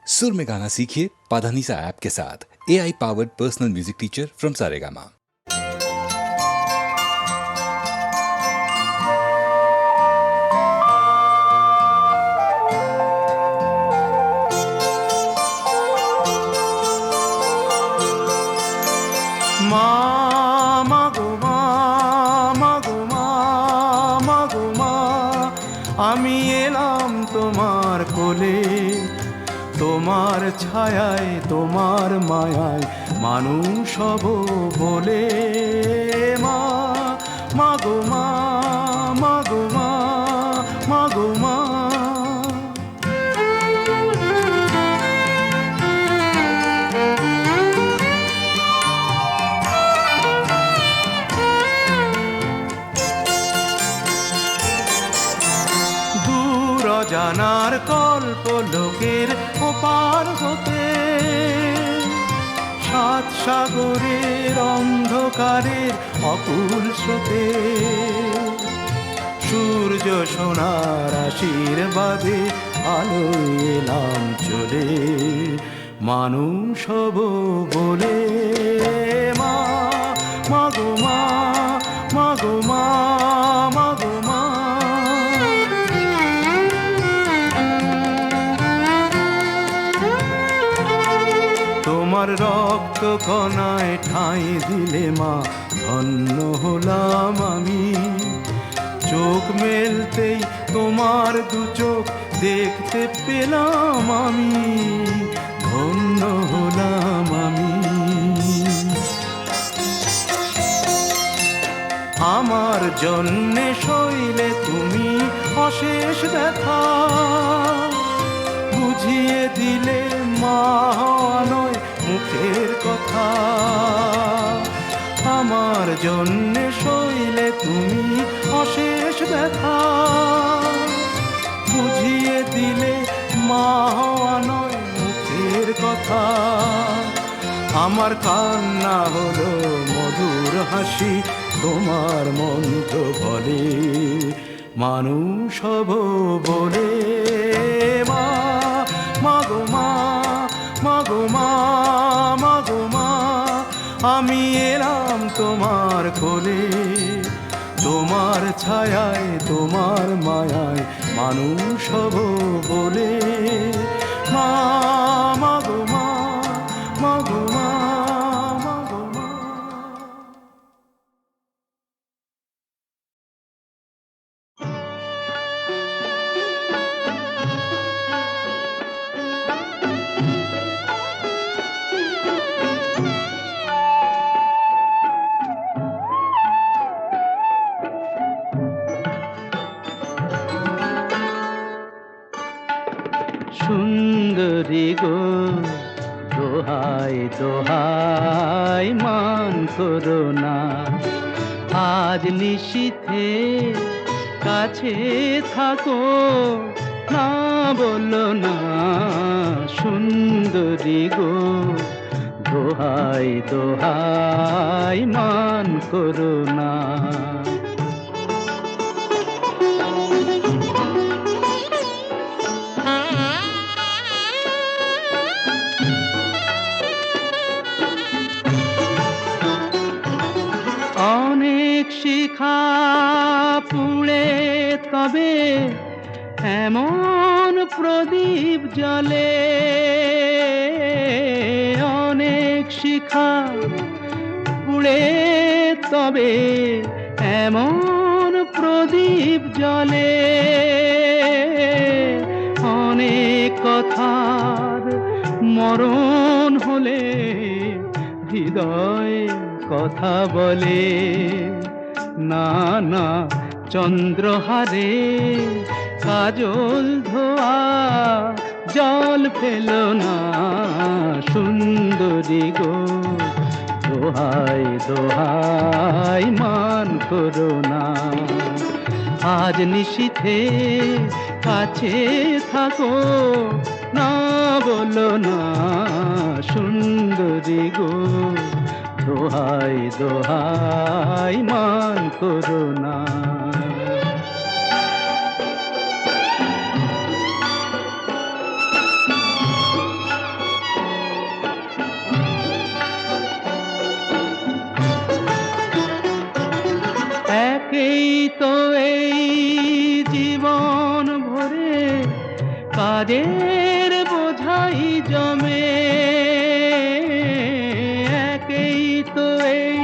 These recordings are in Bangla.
सुर में गाना सीखिए पाधानीसा ऐप के साथ। AI powered personal music teacher from Saregama. আমি এলাম তোমার কোলে, তোমার ছায়ায় তোমার মায়ায় মানুষ হব বলে। মা মাগো মা, মাগো মা, মাগো মা। জানার কল্প লোকের ওপার হতে, সাত সাগরের অন্ধকারের অকুল স্রোতে, সূর্য সোনার আশীর্বাদে আলোয় এলাম চলে, মানুষ হব বলে। মা মাগো মা, মাগো মা, মাগো মা। তোমার রক্ত কণায় ঠাঁই দিলে মা ধন্য হলাম আমি। চোখ মেলতেই তোমার দু চোখ দেখতে পেলাম আমি, ধন্য হলাম আমি। আমার জন্যে সইলে তুমি অশেষ ব্যথা, বুঝিয়ে দিলে মা নয় মুখের কথা। আমার জন্যে সইলে তুমি অশেষ ব্যথা, বুঝিয়ে দিলে মা নয় মুখের কথা। আমার কান্না হলো মধুর হাসি, তোমার মন্ত্র বলে মানুষ হব বলে। মা মাগো মা, মাগো মা, মাগো মা। আমি এলাম তোমার কোলে, তোমার ছায়ায় তোমার মায়ায় মানুষ হব বলে। মা মাগো মা, মাগো মা, মাগো মা। সুন্দরী গো দোহাই দোহাই মান করো না, আজ নিশীথে কাছে থাকো না বলো না। সুন্দরী গো দোহাই দোহাই মান করো না। অনেক শিখা পুড়ে তবে এমন প্রদীপ জ্বলে, অনেক শিখা পুড়ে তবে এমন প্রদীপ জ্বলে। অনেক কথার মরণ হলে হৃদয় কথা বলে, না না চন্দ্রহারে কাজল ধোয়া জল ফেলো না। সুন্দরী গো দোহাই দোহাই মান করো না, আজ নিশীথে কাছে থাকো না বলো না। সুন্দরী গো দোহাই দোহাই মান করো না। কাজের বোঝাই জমে, একেই তো এই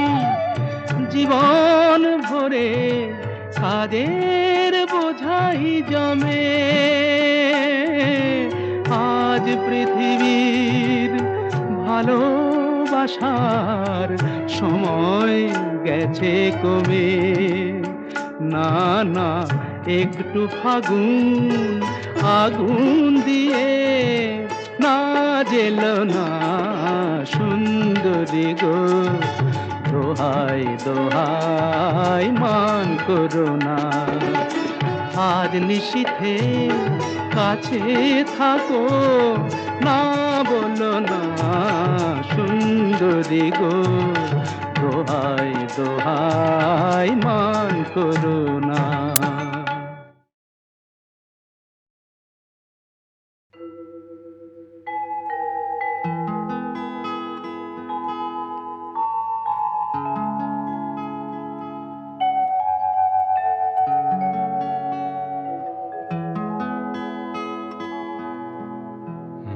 জীবন ভরে কাজের বোঝাই জমে। আজ পৃথিবীর ভালোবাসার সময় গেছে কমে, না না একটু ফাগুন আগুন দিয়ে না জেল না সুন্দরী গো, দোহাই দোহাই মান করো না। আজ নিশীথে কাছে থাকো, না বলো না সুন্দরী গো, দোহাই দোহাই মান করো না।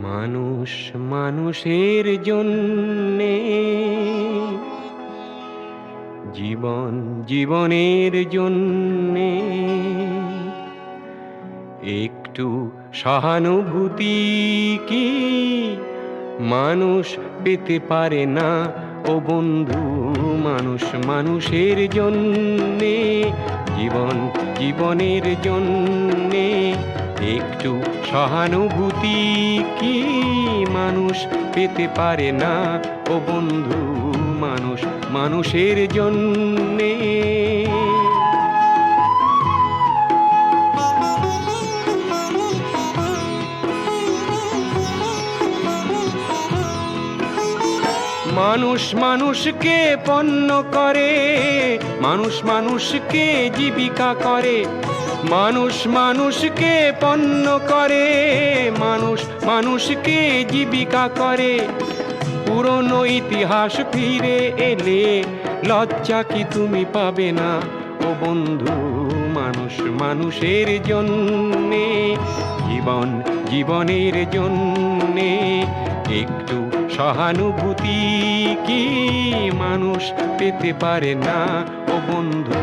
মানুষ মানুষের জন্যে, জীবন জীবনের জন্যে, একটু সহানুভূতি কি মানুষ পেতে পারে না ও বন্ধু? মানুষ মানুষের জন্যে, জীবন জীবনের জন্যে, একটু সহানুভূতি কি মানুষ পেতে পারে না ও বন্ধু? মানুষ মানুষের জন্যে। মানুষ মানুষকে পণ্য করে, মানুষ মানুষকে জীবিকা করে, মানুষ মানুষকে পণ্য করে, মানুষ মানুষকে জীবিকা করে। পুরনো ইতিহাস ফিরে এলে লজ্জা কি তুমি পাবে না ও বন্ধু? মানুষ মানুষের জন্যে, জীবন জীবনের জন্যে, একটু সহানুভূতি কি মানুষ পেতে পারে না ও বন্ধু?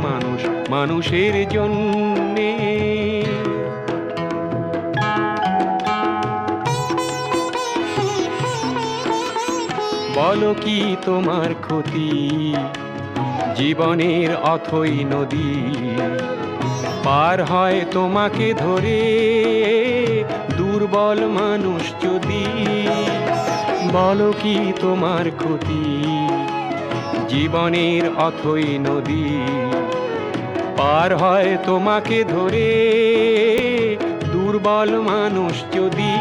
মানুষ মানুষের জন্যে। বলো কি তোমার ক্ষতি, জীবনের অথই নদী পার হয় তোমাকে ধরে দুর্বল মানুষ যদি? বলো কি তোমার ক্ষতি, জীবনের অথই নদী পার হয় তোমাকে ধরে দুর্বল মানুষ যদি?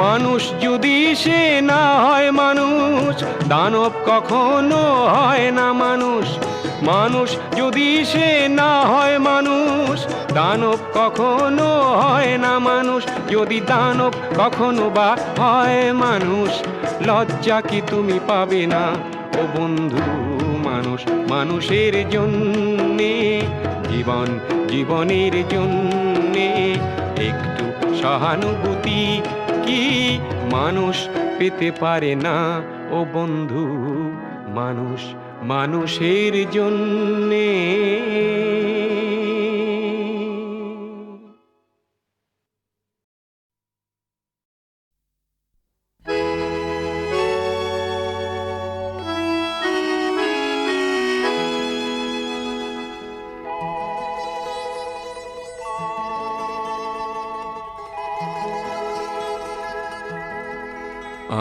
মানুষ যদি সে না হয় মানুষ, দানব কখনো হয় না মানুষ। মানুষ যদি সে না হয় মানুষ, দানব কখনো হয় না মানুষ। যদি দানব কখনো বা হয় মানুষ, লজ্জা কি তুমি পাবে না ও বন্ধু? মানুষ মানুষের জন্যে, জীবন জীবনের জন্যে, একটু সহানুভূতি কি মানুষ পেতে পারে না ও বন্ধু? মানুষ মানুষের জন্যে।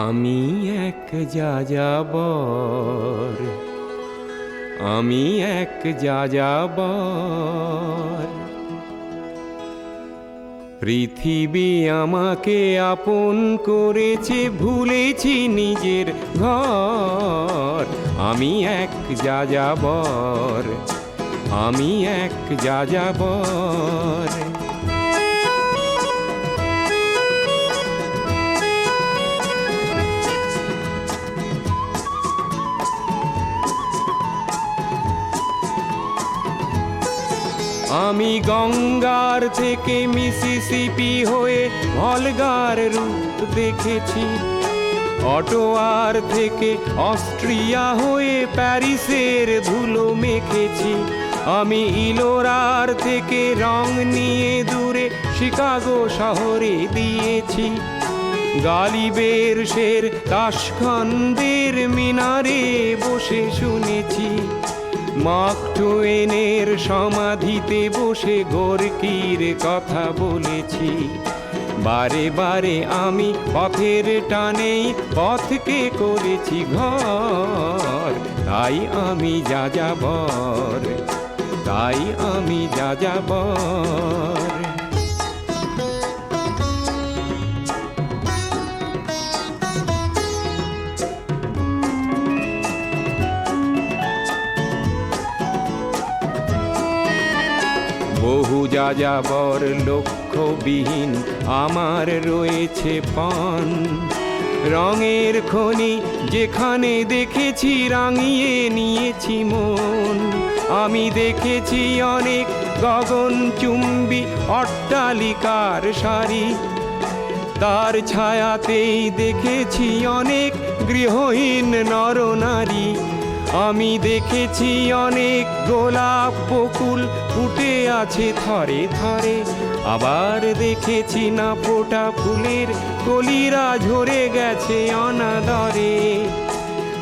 আমি এক যাযাবর, আমি এক যাযাবর, পৃথিবী আমাকে আপন করেছে, ভুলেছি নিজের ঘর। আমি এক যাযাবর, আমি এক যাযাবর। আমি গঙ্গার থেকে মিসিসিপি হয়ে ভলগার রূপ দেখেছি, অটোয়ার থেকে অস্ট্রিয়া হয়ে প্যারিসের ধুলো মেখেছি, আমি ইলোরার থেকে রং নিয়ে দূরে শিকাগো শহরে দিয়েছি, গালিবের শের তাশখন্দের মিনারে বসে শুনেছি, মার্ক টুয়েনের সমাধিতে বসে গোর্কির কথা বলেছি। বারে বারে আমি পথের টানেই পথকে করেছি ঘর, তাই আমি যাযাবর, তাই আমি যাযাবর। বহু যাযাবর লক্ষ্যবিহীন আমার রয়েছে পণ, রঙের খনি যেখানে দেখেছি রাঙিয়ে নিয়েছি মন। আমি দেখেছি অনেক গগনচুম্বী অট্টালিকার সারি, তার ছায়াতেই দেখেছি অনেক গৃহহীন নরনারী। আমি দেখেছি অনেক গোলাপ বকুল ফুটে আছে থরে থরে, আবার দেখেছি না ফোটা ফুলের কলিরা ঝরে গেছে অনাদরে।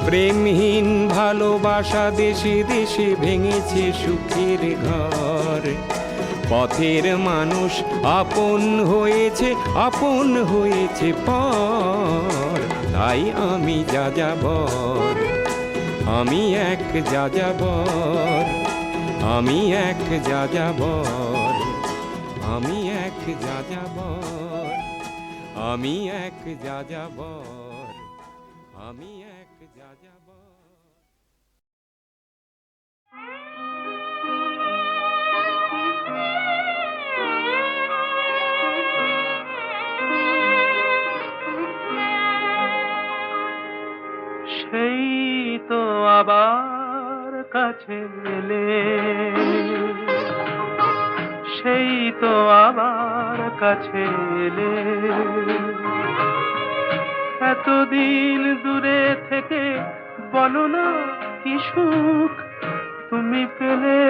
প্রেমহীন ভালোবাসা দেশে দেশে ভেঙেছে সুখের ঘর, পথের মানুষ আপন হয়েছে পর, তাই আমি যাযাবর, আমি এক যাযাবর, আমি এক যাযাবর, আমি এক যাযাবর, আমি এক যাযাবর, আমি এক যাযাবর। সেই তো আবার কাছে এলে, সেই তো আবার কাছে এলে, এতদিন দূরে থেকে বলো না কি সুখ তুমি পেলে,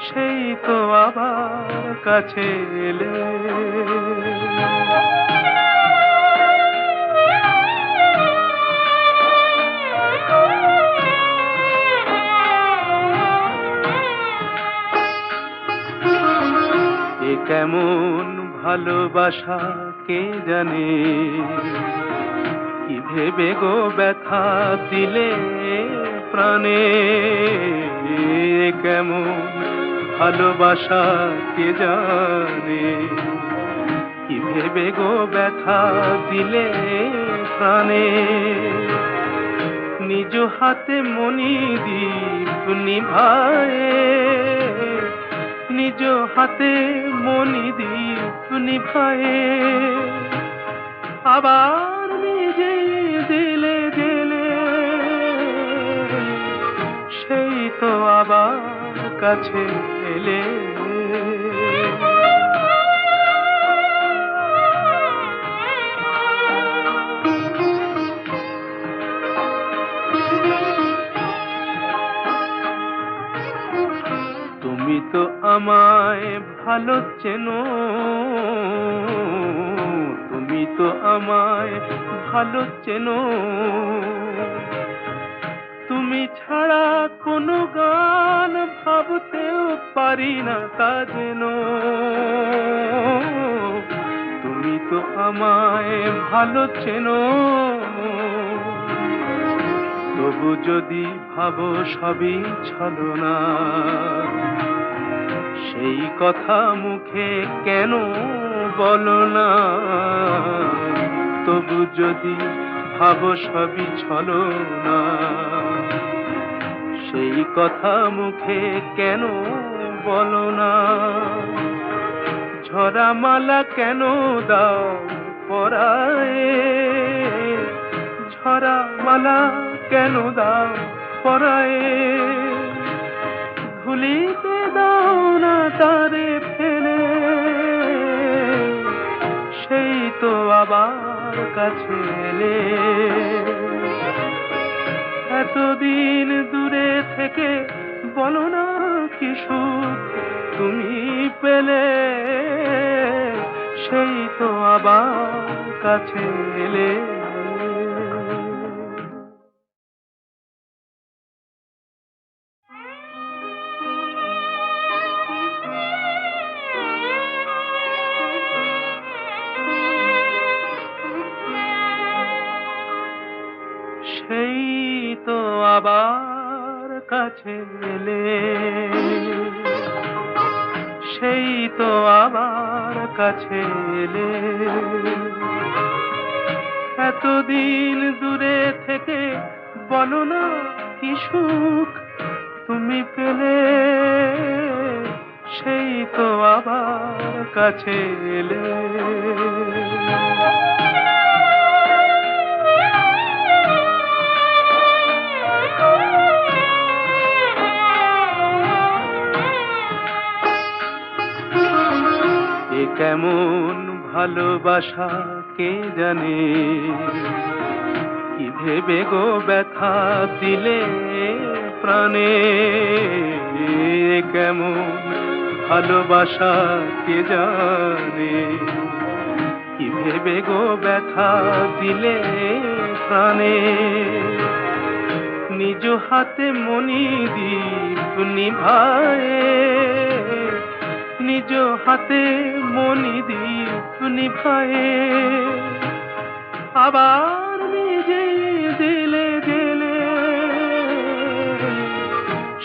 সেই তো আবার কাছে এলে। কেমন ভালোবাসা কে জানে, কি ভেবে গো ব্যথা দিলে প্রাণে, কেমন ভালোবাসা কে জানে, কি ভেবে গো ব্যথা দিলে প্রাণে। নিজ হাতে মণিদীপ নিভায়ে, নিজ হাতে মণিদীপ নিভায়ে, আবার নিজে দিলে দিলে, সেই তো আবার কাছে এলে। তুমি তো আমায় ভালো চেনো, তুমি তো আমায় ভালো চেনো, তুমি ছাড়া কোনো গান ভাবতেও পারি না তা যেন। তুমি তো আমায় ভালো চেনো, তবু যদি ভাবো সবই ছলনা, সেই কথা মুখে কেন বলো না। তবু যদি ভাবো সবই ছলনা, সেই কথা মুখে কেন বলো না। ঝরা মালা কেন দাও পরায়ে, ঝরা মালা কেন দাও পরায়ে। ভুলিতে দাও না তারে ফেলে, সেই তো আবার কাছে এলে। এতদিন দূরে থেকে বলো না কি সুখ তুমি পেলে, সেই তো আবার কাছে এলে। সেই তো আবার কাছে এলে, সেই তো আবার কাছে এলে। এতদিন দূরে থেকে বলো না কি সুখ তুমি পেলে, সেই তো আবার কাছে এলে। এ কেমন ভালোবাসা কে জানে, কি ভেবে গো ব্যথা দিলে প্রাণে। এ কেমন ভালোবাসা কে জানে, কি ভেবে গো ব্যথা দিলে প্রাণে। নিজ হাতে মনি দীপ নিভায়ে, নিজ হাতে মনি দীপ নিভায়ে, আবার নিজে দিলে জেলে,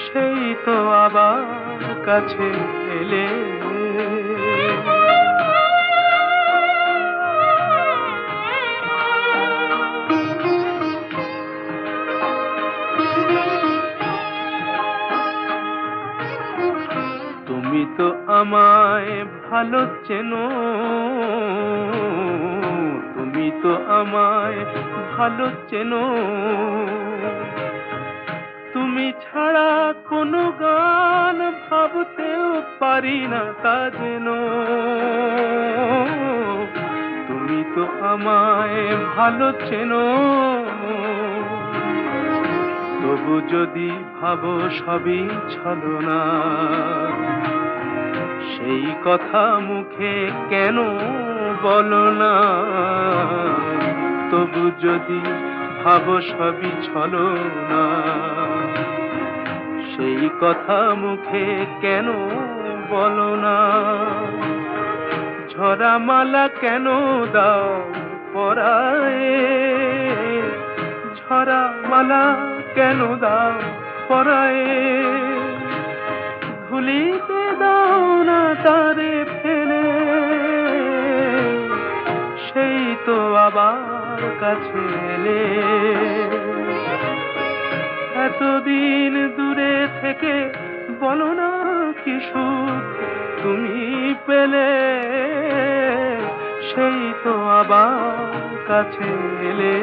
সেই তো আবার কাছে এলে। তুমি তো আমায় ভালো চেনো, তুমি তো আমায় ভালো চেনো। তুমি ছাড়া কোনো গান ভাবতেও পারি না তা যেন। তুমি তো আমায় ভালো চেনো, তবু যদি ভাবো সবই ছলনা, সেই কথা মুখে কেন বলো না। তবু যদি ভাবো সবই ছলনা, সেই কথা মুখে কেন বলো না। ঝরা মালা কেন দাও পরায়ে, ঝরা মালা কেন দাও পরায়ে। ভুলিতে দাও না তারে ফেলে, সেই তো আবার কাছে এলে। এতদিন দূরে থেকে বলো না কি সুখ তুমি পেলে, সেই তো আবার কাছে এলে।